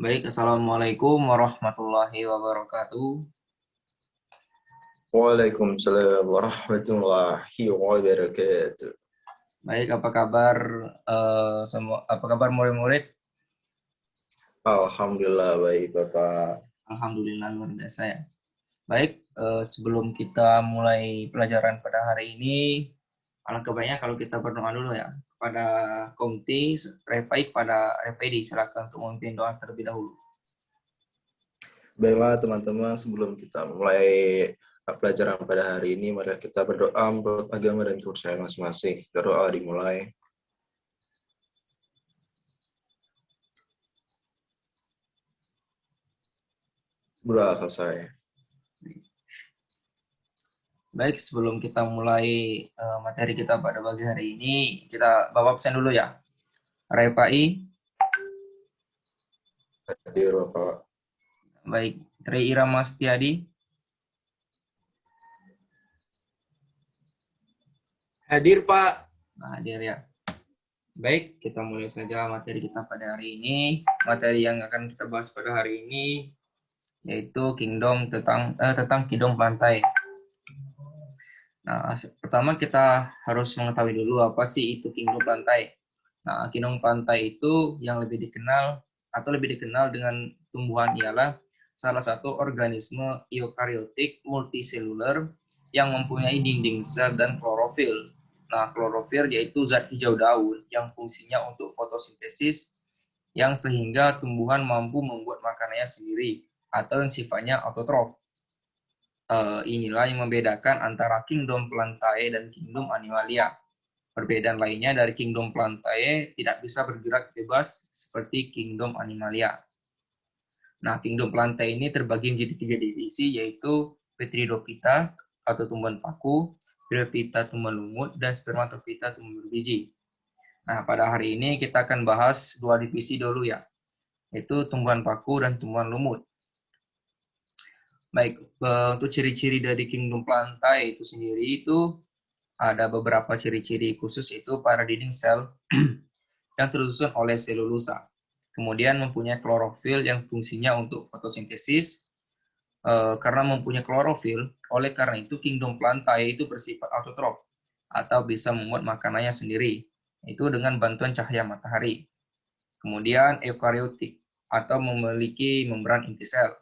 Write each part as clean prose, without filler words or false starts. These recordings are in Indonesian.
Baik, Assalamualaikum warahmatullahi wabarakatuh. Waalaikumsalam warahmatullahi wabarakatuh. Baik, apa kabar semua? Apa kabar murid-murid? Alhamdulillah baik Bapak. Alhamdulillah luar biasa ya. Baik, sebelum kita mulai pelajaran pada hari ini, alangkah baiknya kalau kita berdoa dulu ya kepada Komti, baik pada Repedi, silakan untuk memimpin doa terlebih dahulu. Baiklah teman-teman, sebelum kita mulai pelajaran pada hari ini, mari kita berdoa menurut agama dan kepercayaan masing-masing. Berdoa dimulai. Berdoa selesai. Baik, sebelum kita mulai materi kita pada pagi hari ini, kita bawa absen dulu ya. Repai, Hadir Bapak. baik, Tri Irama Setiadi, Hadir, Pak. hadir ya. Baik, kita mulai saja materi kita pada hari ini. Materi yang akan kita bahas pada hari ini yaitu tentang Kingdom Plantae. Nah, pertama kita harus mengetahui dulu apa sih itu Kingdom Plantae. Nah, Kingdom Plantae itu yang lebih dikenal atau lebih dikenal dengan tumbuhan ialah salah satu organisme eukariotik multiseluler yang mempunyai dinding sel dan klorofil. Nah, klorofil yaitu zat hijau daun yang fungsinya untuk fotosintesis yang sehingga tumbuhan mampu membuat makanannya sendiri atau yang sifatnya autotrof. Inilah yang membedakan antara Kingdom Plantae dan Kingdom Animalia. Perbedaan lainnya dari Kingdom Plantae tidak bisa bergerak bebas seperti Kingdom Animalia. Nah, Kingdom Plantae ini terbagi menjadi 3 divisi, yaitu Petridophyta atau tumbuhan paku, Bryophyta tumbuhan lumut, dan Spermatophyta tumbuhan berbiji. Nah, pada hari ini kita akan bahas 2 divisi dulu ya, yaitu tumbuhan paku dan tumbuhan lumut. Baik, untuk ciri-ciri dari Kingdom Plantae itu sendiri itu ada beberapa ciri-ciri khusus, itu pada dinding sel yang tersusun oleh selulosa. Kemudian mempunyai klorofil yang fungsinya untuk fotosintesis. Karena mempunyai klorofil, oleh karena itu Kingdom Plantae itu bersifat autotrof atau bisa membuat makanannya sendiri, itu dengan bantuan cahaya matahari. Kemudian eukariotik atau memiliki membran inti sel,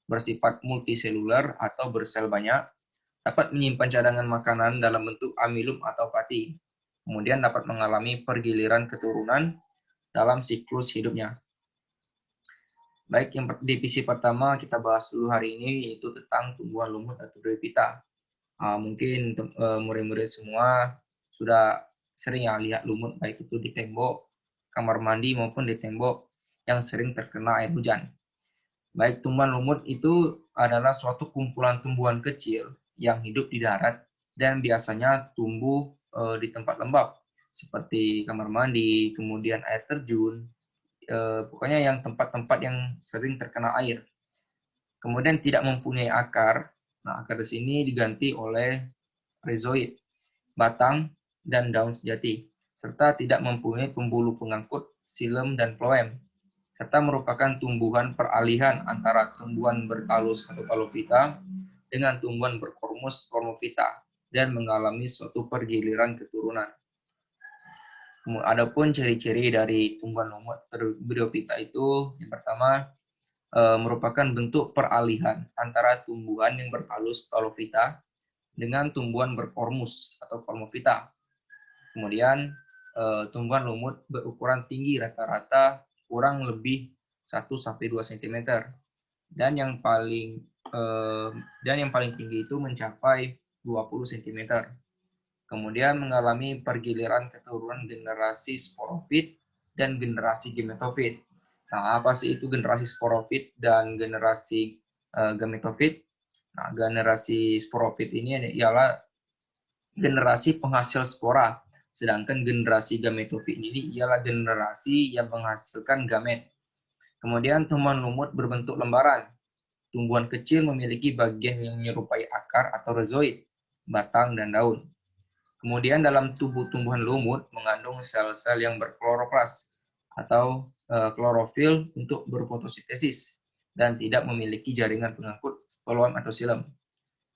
bersifat multiseluler atau bersel banyak, dapat menyimpan cadangan makanan dalam bentuk amilum atau pati. Kemudian dapat mengalami pergiliran keturunan dalam siklus hidupnya. Baik, yang divisi pertama kita bahas dulu hari ini yaitu tentang tumbuhan lumut atau Bryophyta. Mungkin murid-murid semua sudah sering ya lihat lumut, baik itu di tembok kamar mandi maupun di tembok yang sering terkena air hujan. Baik, tumbuhan lumut itu adalah suatu kumpulan tumbuhan kecil yang hidup di darat dan biasanya tumbuh di tempat lembab seperti kamar mandi, kemudian air terjun, pokoknya yang tempat-tempat yang sering terkena air. Kemudian tidak mempunyai akar. Nah, akar di sini diganti oleh rhizoid, batang dan daun sejati, serta tidak mempunyai pembuluh pengangkut, xilem dan phloem, serta merupakan tumbuhan peralihan antara tumbuhan bertalus atau talophyta dengan tumbuhan berkormus cormophyta dan mengalami suatu pergiliran keturunan. Adapun ciri-ciri dari tumbuhan lumut Bryophyta itu yang pertama merupakan bentuk peralihan antara tumbuhan yang bertalus talophyta dengan tumbuhan berkormus atau cormophyta. Kemudian tumbuhan lumut berukuran tinggi rata-rata kurang lebih 1-2 cm dan yang paling tinggi itu mencapai 20 cm. Kemudian mengalami pergiliran keturunan generasi sporofit dan generasi gametofit. Nah, apa sih itu generasi sporofit dan generasi gametofit? Nah, generasi sporofit ini ialah generasi penghasil spora, sedangkan generasi gametofit ini ialah generasi yang menghasilkan gamet. Kemudian tumbuhan lumut berbentuk lembaran. Tumbuhan kecil memiliki bagian yang menyerupai akar atau rhizoid, batang, dan daun. Kemudian dalam tubuh tumbuhan lumut mengandung sel-sel yang berkloroplas atau klorofil untuk berfotosintesis dan tidak memiliki jaringan pengangkut floem atau xilem.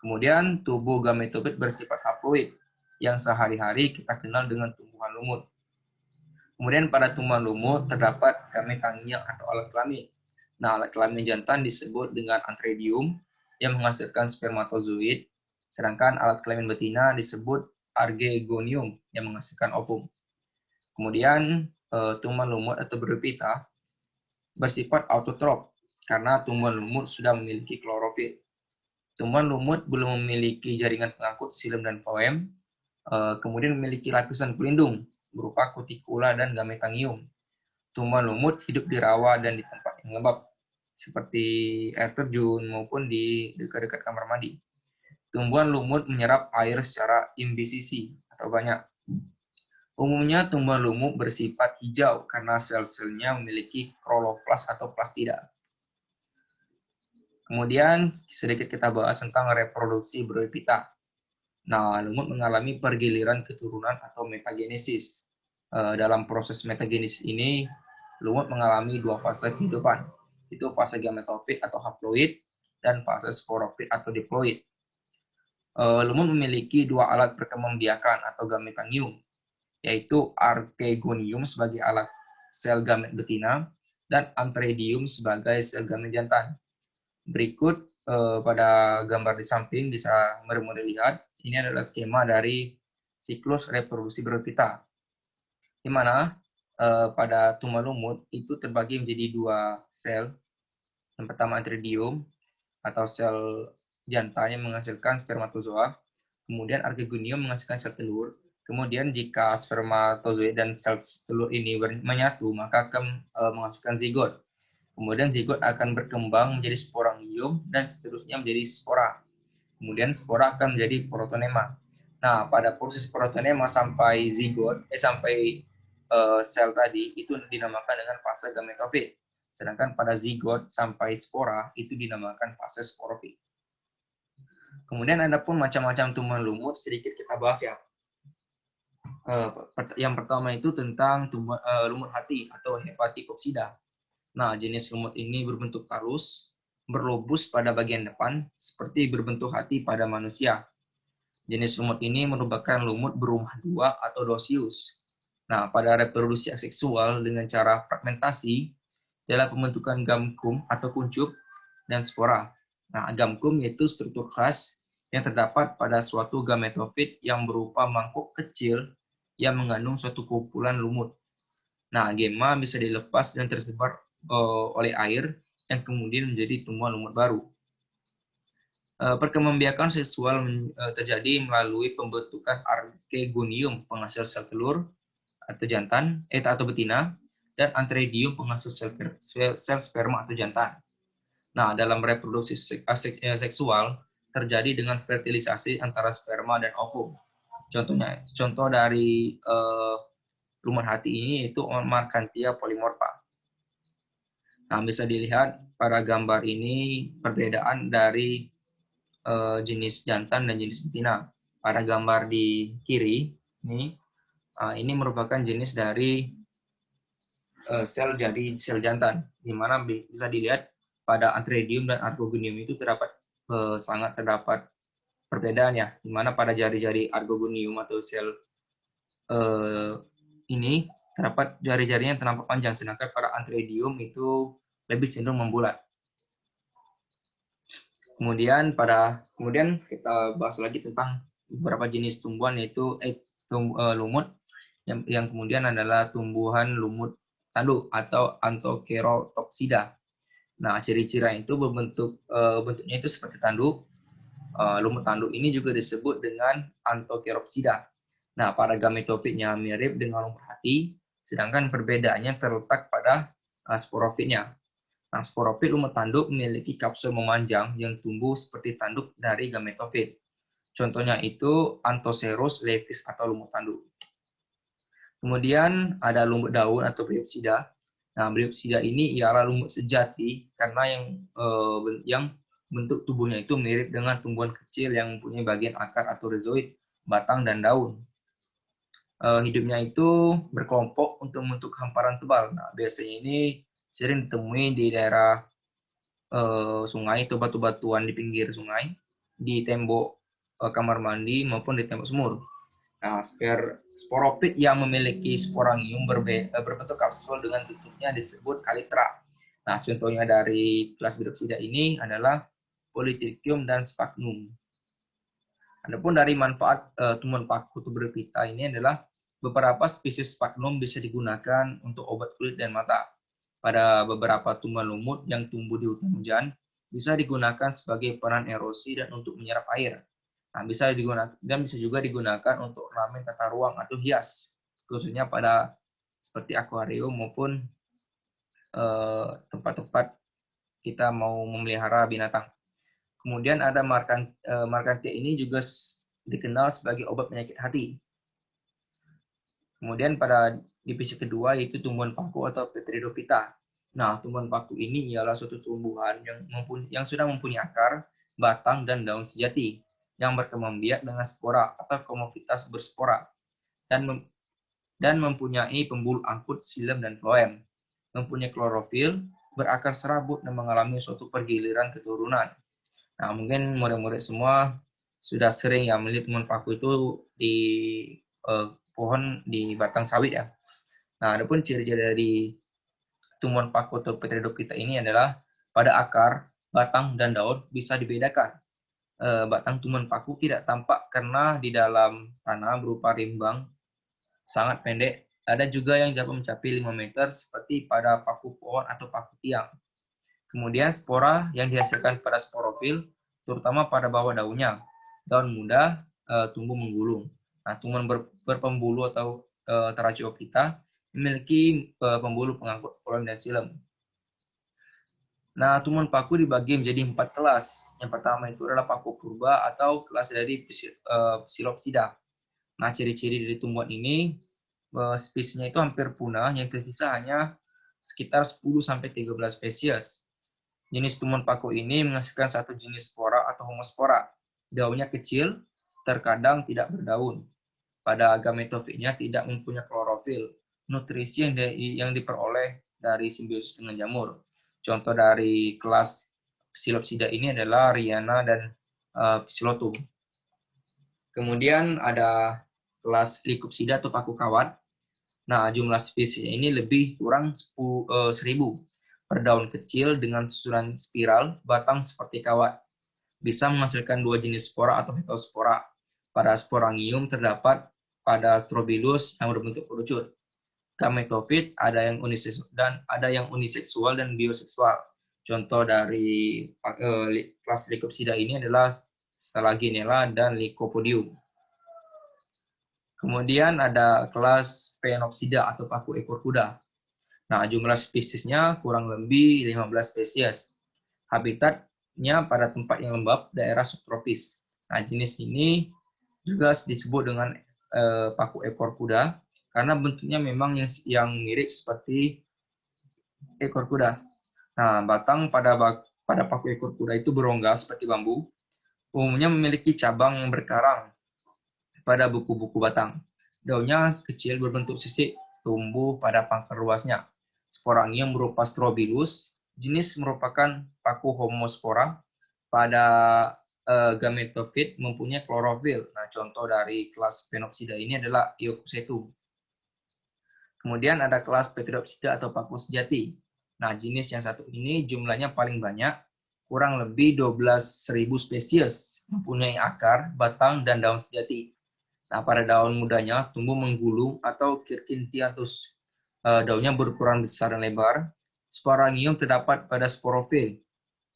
Kemudian tubuh gametofit bersifat haploid yang sehari-hari kita kenal dengan tumbuhan lumut. Kemudian pada tumbuhan lumut terdapat gametangium atau alat kelamin. Nah, alat kelamin jantan disebut dengan antheridium yang menghasilkan spermatozoid, sedangkan alat kelamin betina disebut archegonium yang menghasilkan ovum. Kemudian tumbuhan lumut atau bryophyta bersifat autotrof karena tumbuhan lumut sudah memiliki klorofil. Tumbuhan lumut belum memiliki jaringan pengangkut xilem dan floem, kemudian memiliki lapisan pelindung berupa kutikula dan gametangium. Tumbuhan lumut hidup di rawa dan di tempat yang lembab, seperti air terjun maupun di dekat-dekat kamar mandi. Tumbuhan lumut menyerap air secara imbisisi atau banyak. Umumnya tumbuhan lumut bersifat hijau karena sel-selnya memiliki kloroplas atau plastida. Kemudian sedikit kita bahas tentang reproduksi bryophyta. Nah, lumut mengalami pergiliran keturunan atau metagenesis. Dalam proses metagenesis ini, lumut mengalami dua fase kehidupan. Itu fase gametofit atau haploid dan fase sporofit atau diploid. Lumut memiliki dua alat perkembangbiakan atau gametangium, yaitu archegonium sebagai alat sel gamet betina dan antheridium sebagai sel gamet jantan. Berikut pada gambar di samping bisa mudah lihat, ini adalah skema dari siklus reproduksi bryophyta, di mana pada tumbuhan lumut itu terbagi menjadi dua sel. Yang pertama antheridium atau sel jantan yang menghasilkan spermatozoa, kemudian archegonium menghasilkan sel telur. Kemudian jika spermatozoid dan sel telur ini menyatu, maka akan menghasilkan zigot. Kemudian zigot akan berkembang menjadi sporangium dan seterusnya menjadi spora. Kemudian spora akan menjadi protonema. Nah, pada proses protonema sampai zigot, sampai sel tadi itu dinamakan dengan fase gametofit. Sedangkan pada zigot sampai spora itu dinamakan fase sporofit. Kemudian ada pun macam-macam tumbuhan lumut, sedikit kita bahas ya. Yang pertama itu tentang lumut hati atau Hepaticopsida. Nah, jenis lumut ini berbentuk talus, berlobus pada bagian depan, seperti berbentuk hati pada manusia. Jenis lumut ini merupakan lumut berumah dua atau dosius. Nah, pada reproduksi aseksual dengan cara fragmentasi, adalah pembentukan gamkum atau kuncup dan spora. Nah, gamkum yaitu struktur khas yang terdapat pada suatu gametofit yang berupa mangkuk kecil yang mengandung suatu kumpulan lumut. Nah, gemma bisa dilepas dan tersebar oleh air yang kemudian menjadi tumbuhan lumut baru. Perkembangbiakan seksual terjadi melalui pembentukan archegonium penghasil sel telur atau jantan atau betina dan antheridium penghasil sel sperma atau jantan. Nah, dalam reproduksi seksual terjadi dengan fertilisasi antara sperma dan ovum. Contoh dari lumut hati ini yaitu Marchantia polymorpha. Nah, bisa dilihat pada gambar ini perbedaan dari jenis jantan dan jenis betina. Pada gambar di kiri ini merupakan jenis dari sel jantan, di mana bisa dilihat pada antheridium dan archegonium itu sangat terdapat perbedaan ya, di mana pada jari-jari archegonium atau sel ini terdapat jari-jarinya terdapat panjang, sedangkan pada antheridium itu lebih cenderung membulat. Kemudian kita bahas lagi tentang beberapa jenis tumbuhan, yaitu lumut yang kemudian adalah tumbuhan lumut tanduk atau Anthoceratops. Nah, ciri-ciri itu bentuknya itu seperti tanduk. Lumut tanduk ini juga disebut dengan Anthoceratops. Nah, pada gametofitnya mirip dengan lumut hati, sedangkan perbedaannya terletak pada sporofitnya. Nah, sporofit lumut tanduk memiliki kapsul memanjang yang tumbuh seperti tanduk dari gametofit. Contohnya itu Anthocerus levis atau lumut tanduk. Kemudian ada lumut daun atau Bryopsida. Nah, Bryopsida ini ialah lumut sejati karena yang bentuk tubuhnya itu mirip dengan tumbuhan kecil yang mempunyai bagian akar atau rhizoid, batang dan daun. hidupnya itu berkelompok untuk membentuk hamparan tebal. Nah, biasanya ini sering ditemui di daerah sungai atau batu-batuan di pinggir sungai, di tembok kamar mandi maupun di tembok sumur. Nah, sporopit yang memiliki sporangium berbentuk kapsul dengan tutupnya disebut kalitra. Nah, contohnya dari kelas Bryopsida ini adalah Polytrichium dan Sphagnum. Adapun dari manfaat tumbuhan paku tuberculata ini adalah beberapa spesies Sphagnum bisa digunakan untuk obat kulit dan mata. Pada beberapa tumbuhan lumut yang tumbuh di hutan hujan bisa digunakan sebagai peran erosi dan untuk menyerap air. Nah, bisa juga digunakan untuk ornamen tata ruang atau hias, khususnya pada seperti akuarium maupun tempat-tempat kita mau memelihara binatang. Kemudian ada Markantia ini juga dikenal sebagai obat penyakit hati. Kemudian pada divisi kedua yaitu tumbuhan paku atau Petridophyta. Nah, tumbuhan paku ini ialah suatu tumbuhan yang sudah mempunyai akar, batang, dan daun sejati yang berkembang biak dengan spora atau komofitas berspora dan mempunyai pembuluh angkut, xilem, dan floem. Mempunyai klorofil, berakar serabut, dan mengalami suatu pergiliran keturunan. Nah, mungkin murid-murid semua sudah sering ya melihat tumbuhan paku itu di pohon di batang sawit ya. Nah, adapun ciri-ciri dari tumbuhan paku atau Petridophyta ini adalah pada akar, batang, dan daun bisa dibedakan. Batang tumbuhan paku tidak tampak karena di dalam tanah berupa rimbang sangat pendek. Ada juga yang dapat mencapai 5 meter seperti pada paku pohon atau paku tiang. Kemudian spora yang dihasilkan pada sporofil, terutama pada bawah daunnya. Daun muda tumbuh menggulung. Nah, tumbuhan berpembuluh atau Tracheophyta memiliki pembuluh pengangkut floem dan xilem. Nah, tumbuhan paku dibagi menjadi 4 kelas. Yang pertama itu adalah paku purba atau kelas dari Psilopsida. Nah, ciri-ciri dari tumbuhan ini, spesiesnya itu hampir punah, yang tersisa hanya sekitar 10-13 spesies. Jenis tumbuhan paku ini menghasilkan satu jenis spora atau homospora. Daunnya kecil, terkadang tidak berdaun. Pada gametofitnya tidak mempunyai klorofil. Nutrisi yang diperoleh dari simbiosis dengan jamur. Contoh dari kelas Psilopsida ini adalah Riana dan Psilotum. Kemudian ada kelas Lycopsida atau paku kawat. Nah, jumlah spesies ini lebih kurang 1.000. Per daun kecil dengan susunan spiral, batang seperti kawat. Bisa menghasilkan 2 jenis spora atau heterospora. Pada sporangium terdapat pada strobilus yang berbentuk kerucut. Gametofit ada yang uniseksual dan bioseksual. Contoh dari kelas Lycopsida ini adalah Selaginella dan Lycopodium. Kemudian ada kelas Phaeopsida atau paku ekor kuda. Nah, jumlah spesiesnya kurang lebih 15 spesies. Habitatnya pada tempat yang lembab, daerah subtropis. Nah, jenis ini juga disebut dengan paku ekor kuda karena bentuknya memang yang mirip seperti ekor kuda. Nah, batang pada paku ekor kuda itu berongga seperti bambu. Umumnya memiliki cabang yang berkarang pada buku-buku batang. Daunnya kecil berbentuk sisik, tumbuh pada pangkal luasnya. Sporangium berupa strobilus, jenis merupakan paku homospora. Pada gametofit mempunyai klorofil. Nah, contoh dari kelas Phaeopsida ini adalah Iokusetum. Kemudian ada kelas Petridopsida atau paku sejati. Nah, jenis yang satu ini jumlahnya paling banyak, kurang lebih 12.000 spesies, mempunyai akar, batang, dan daun sejati. Nah, pada daun mudanya tumbuh menggulung atau Quercinthianthus. Daunnya berukuran besar dan lebar. Sporangium terdapat pada sporofil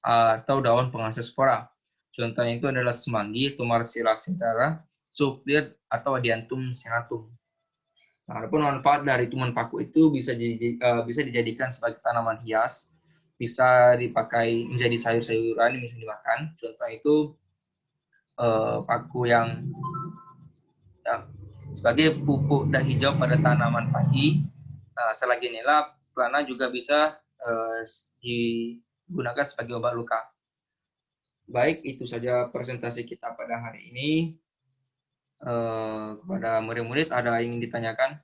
atau daun penghasil spora. Contohnya itu adalah semanggi atau Marcella sentara, Sucliad atau Adiantum senatum. Nah, adapun manfaat dari tumbuhan paku itu bisa dijadikan sebagai tanaman hias, bisa dipakai menjadi sayur-sayuran yang bisa dimakan. Contoh itu paku yang sebagai pupuk dan hijau pada tanaman padi. Selaginella plana juga bisa digunakan sebagai obat luka. Baik, itu saja presentasi kita pada hari ini. kepada murid-murid ada yang ingin ditanyakan?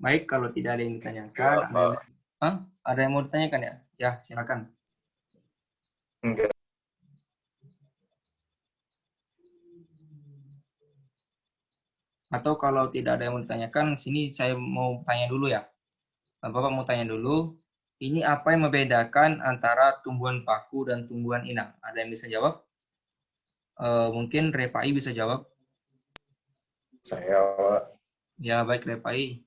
Baik, kalau tidak ada yang ditanyakan, ada yang mau ditanyakan ya? Ya, silakan. Enggak. Atau kalau tidak ada yang mau ditanyakan, sini saya mau tanya dulu ya. Bapak mau tanya dulu, ini apa yang membedakan antara tumbuhan paku dan tumbuhan inang? Ada yang bisa jawab? Mungkin Repai bisa jawab. Saya Ya, baik Repai.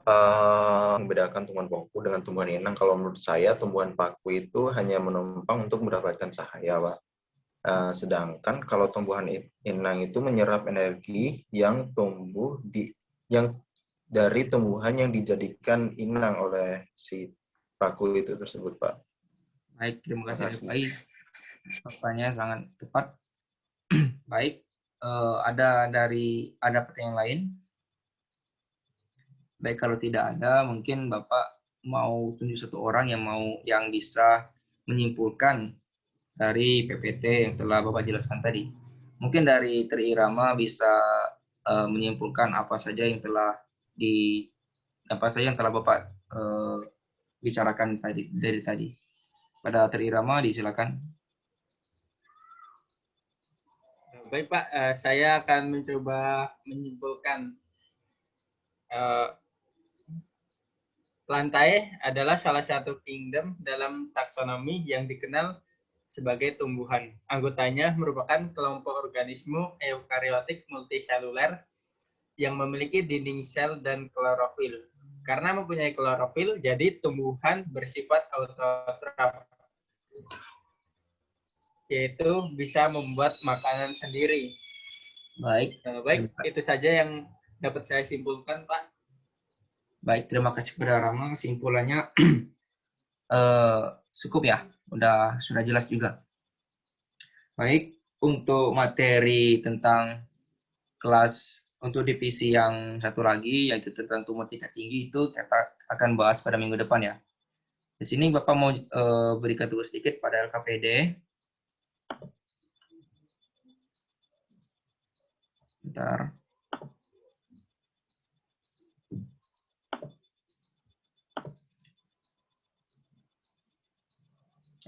membedakan tumbuhan paku dengan tumbuhan inang. Kalau menurut saya, tumbuhan paku itu hanya menumpang untuk mendapatkan cahaya, Pak. Sedangkan kalau tumbuhan inang itu menyerap energi yang dari tumbuhan yang dijadikan inang oleh si paku itu tersebut, Pak. Baik, terima kasih Makasih. Repai. Pertanyaan sangat tepat. Baik, ada pertanyaan lain? Baik, kalau tidak ada, mungkin Bapak mau tunjuk satu orang yang bisa menyimpulkan dari PPT yang telah Bapak jelaskan tadi. Mungkin dari Tri Irama bisa menyimpulkan apa saja yang telah Bapak bicarakan dari tadi. Pada Tri Irama, disilakan. Baik Pak, saya akan mencoba menyimpulkan. Lantai adalah salah satu kingdom dalam taksonomi yang dikenal sebagai tumbuhan. Anggotanya merupakan kelompok organisme eukariotik multiseluler yang memiliki dinding sel dan klorofil. Karena mempunyai klorofil, jadi tumbuhan bersifat autotrof, yaitu bisa membuat makanan sendiri. Baik. Baik, itu saja yang dapat saya simpulkan, Pak. Baik, terima kasih kepada Rama. Kesimpulannya cukup ya, sudah jelas juga. Baik, untuk materi tentang kelas untuk divisi yang satu lagi, yaitu tentang tumor tingkat tinggi, itu kita akan bahas pada minggu depan ya. Di sini Bapak mau berikan tugas sedikit pada LKPD. Bentar.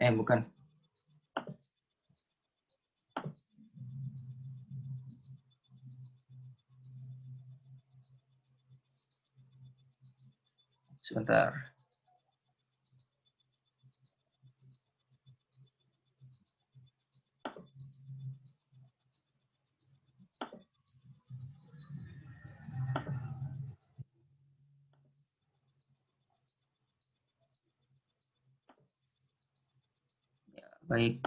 Bukan. Sebentar. Ya, baik.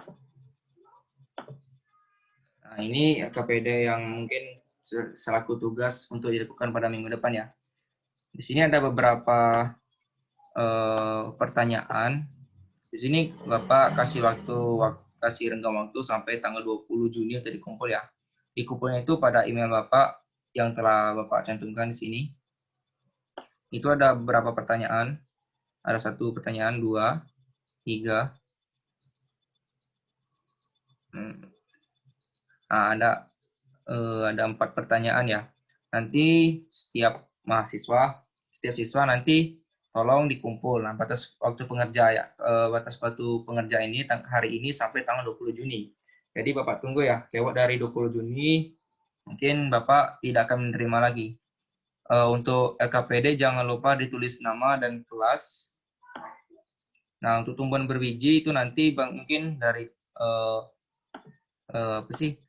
Nah, ini LKPD yang mungkin selaku tugas untuk dilakukan pada minggu depan ya. Di sini ada beberapa pertanyaan. Di sini Bapak kasih renggang waktu sampai tanggal 20 Juni untuk dikumpul ya. Dikumpulnya itu pada email Bapak yang telah Bapak cantumkan di sini. Itu ada beberapa pertanyaan. Ada 1 pertanyaan, 2, 3. Nah, ada 4 pertanyaan ya. Nanti setiap siswa nanti tolong dikumpul. Nah, batas waktu pengerja ini hari ini sampai tanggal 20 Juni. Jadi Bapak tunggu ya, lewat dari 20 Juni mungkin Bapak tidak akan menerima lagi. Untuk LKPD jangan lupa ditulis nama dan kelas. Nah, untuk tumbuhan berbiji itu nanti mungkin dari apa sih?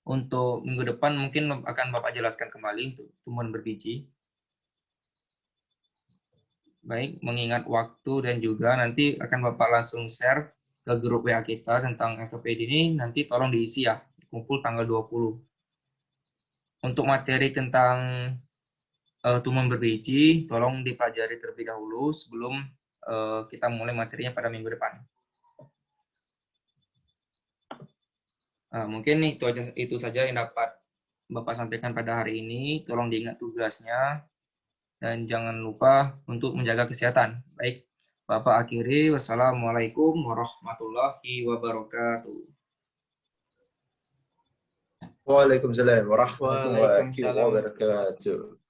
Untuk minggu depan mungkin akan Bapak jelaskan kembali untuk tumbuhan berbiji. Baik, mengingat waktu dan juga nanti akan Bapak langsung share ke grup WA kita tentang LKPD ini, nanti tolong diisi ya, kumpul tanggal 20. Untuk materi tentang tumbuhan berbiji, tolong dipelajari terlebih dahulu sebelum kita mulai materinya pada minggu depan. Mungkin itu saja yang dapat Bapak sampaikan pada hari ini. Tolong diingat tugasnya. Dan jangan lupa untuk menjaga kesehatan. Baik, Bapak akhiri. Wassalamualaikum warahmatullahi wabarakatuh. Waalaikumsalam warahmatullahi Waalaikumsalam. wabarakatuh.